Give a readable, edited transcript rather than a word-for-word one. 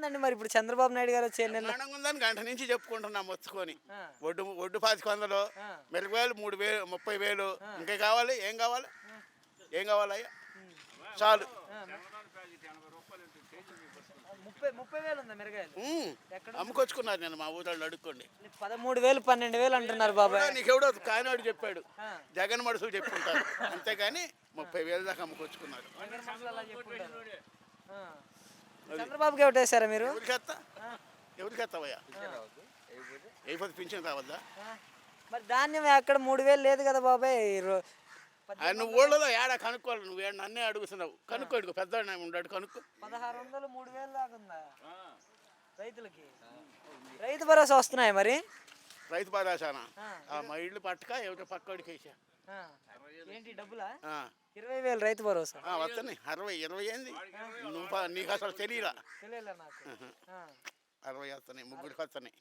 ఉందండి మరి ఇప్పుడు చంద్రబాబు నాయుడు గారు వచ్చే ఎన్నికల్లో? బ్రహ్మాండంగా ఉందని గంట నుంచి చెప్పుకుంటున్నాం మొత్తుకొని. ఆ, ఒడ్డు 2500, ఆ, మెరుగువేలు 3000, 30,000. ఇంకా కావాలి? ఏం కావాలి? ఆ, ఏం కావాలయ్యా? ఉమ్, చాలు. ఆ, 30,000 ఉందా మిరగాయలు? ఎక్కడ అమ్ముకొచ్చుకున్నారు నేను మా ఊళ్ళో అడుక్కోండి. 13,000 12,000 అంటున్నారు బాబాయ్. నీకెవడో కానివాడు చెప్పాడు, ఆ, జగన్ మనుషులు చెప్పుకుంటారు అంతేగాని 30,000 దాకా అమ్ముకొచ్చుకున్నారు. జగన్ మనుషులు అలా చెప్పుకుంటారు. ఆ, చంద్రబాబుకి ఓటేశారా మీరు? ఎవరికెత్తా? ఆ, ఎవరికెత్తావయ్యా? అయిపోతే పింఛన్ రావద్దా? ఆ. మరి ధాన్యం ఎక్కడ 3,000 లేదు కదా బాబాయ్. నువ్వు ఊళ్ళలో ఏడా కనుక్కోవాలి, నువ్వు నన్నే అడుగుతున్నావు. కనుక్కోడు పెద్ద ఉన్నాడు, కనుక్కో. 1,600 3,000 దాకా ఉందా రైతులకి? రైతు భరోసా వస్తున్నాయి మరి? రైతు భరోసానా? ఆ, మా ఇళ్ళు పట్టక ఎవరి పక్కోడికి వేసా. ఆ. ఏంటి డబ్బులా? ఆ, 20,000 రైతు భరోసా. వస్తున్నాయి. 20 ఏంది? నీకు అసలు తెలియలా. తెలియలే నాకు. ఆ. 60 వస్తున్నాయి, ముగ్గురికి వస్తున్నాయి.